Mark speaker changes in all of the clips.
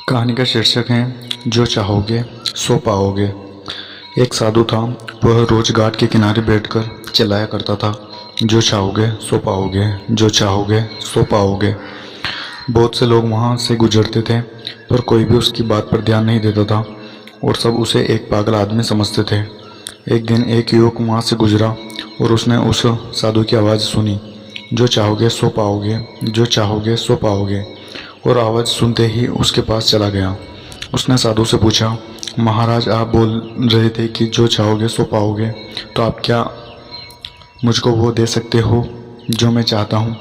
Speaker 1: कहानी का शीर्षक है जो चाहोगे सो पाओगे। एक साधु था। वह रोज घाट के किनारे बैठकर चिल्लाया करता था, जो चाहोगे सो पाओगे, जो चाहोगे सो पाओगे। बहुत से लोग वहां से गुजरते थे, पर कोई भी उसकी बात पर ध्यान नहीं देता था और सब उसे एक पागल आदमी समझते थे। एक दिन एक युवक वहां से गुजरा और उसने उस साधु की आवाज़ सुनी, जो चाहोगे सो पाओगे, जो चाहोगे सो पाओगे। और आवाज़ सुनते ही उसके पास चला गया। उसने साधु से पूछा, महाराज आप बोल रहे थे कि जो चाहोगे सो पाओगे, तो आप क्या मुझको वो दे सकते हो जो मैं चाहता हूँ?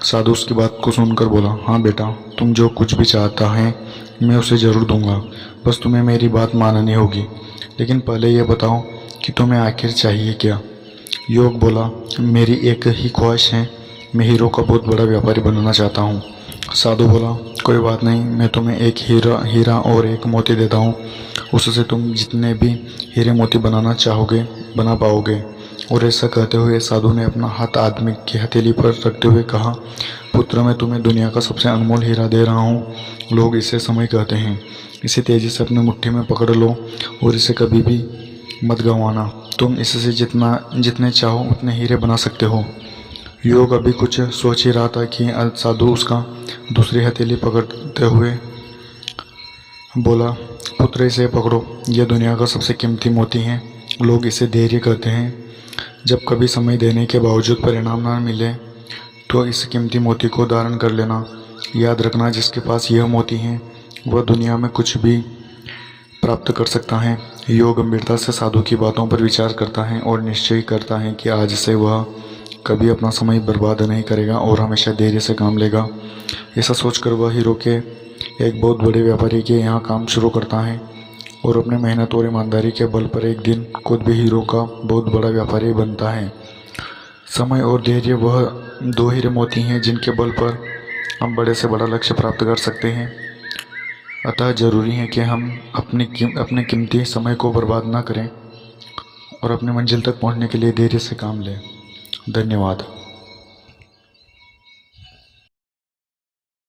Speaker 1: साधु उसकी बात को सुनकर बोला, हाँ बेटा, तुम जो कुछ भी चाहता है मैं उसे ज़रूर दूंगा, बस तुम्हें मेरी बात माननी होगी। लेकिन पहले ये बताओ कि तुम्हें आखिर चाहिए क्या? युवक बोला, मेरी एक ही ख्वाहिश है, मैं हीरो का बहुत बड़ा व्यापारी बनना चाहता हूँ। साधु बोला, कोई बात नहीं, मैं तुम्हें एक हीरा और एक मोती देता हूँ, उससे तुम जितने भी हीरे मोती बनाना चाहोगे बना पाओगे। और ऐसा कहते हुए साधु ने अपना हाथ आदमी की हथेली पर रखते हुए कहा, पुत्र मैं तुम्हें दुनिया का सबसे अनमोल हीरा दे रहा हूँ। लोग इसे समय कहते हैं। इसे तेजी से अपनी मुट्ठी में पकड़ लो और इसे कभी भी मत गंवाना। तुम इससे जितने चाहो उतने हीरे बना सकते हो। युवक अभी कुछ सोच ही रहा था कि साधु उसका दूसरी हथेली पकड़ते हुए बोला, पुत्र इसे पकड़ो, यह दुनिया का सबसे कीमती मोती है। लोग इसे धैर्य कहते हैं। जब कभी समय देने के बावजूद परिणाम न मिले तो इस कीमती मोती को धारण कर लेना। याद रखना, जिसके पास यह मोती है वह दुनिया में कुछ भी प्राप्त कर सकता है। युवक गंभीरता से साधु की बातों पर विचार करता है और निश्चय करता है कि आज से वह कभी अपना समय बर्बाद नहीं करेगा और हमेशा धैर्य से काम लेगा। ऐसा सोचकर वह हीरो के एक बहुत बड़े व्यापारी के यहाँ काम शुरू करता है और अपने मेहनत और ईमानदारी के बल पर एक दिन खुद भी हीरो का बहुत बड़ा व्यापारी बनता है। समय और धैर्य वह दो हीरे मोती हैं जिनके बल पर हम बड़े से बड़ा लक्ष्य प्राप्त कर सकते हैं। अतः ज़रूरी है कि हम अपने कीमती समय को बर्बाद ना करें और अपनी मंजिल तक पहुंचने के लिए धैर्य से काम लें। धन्यवाद।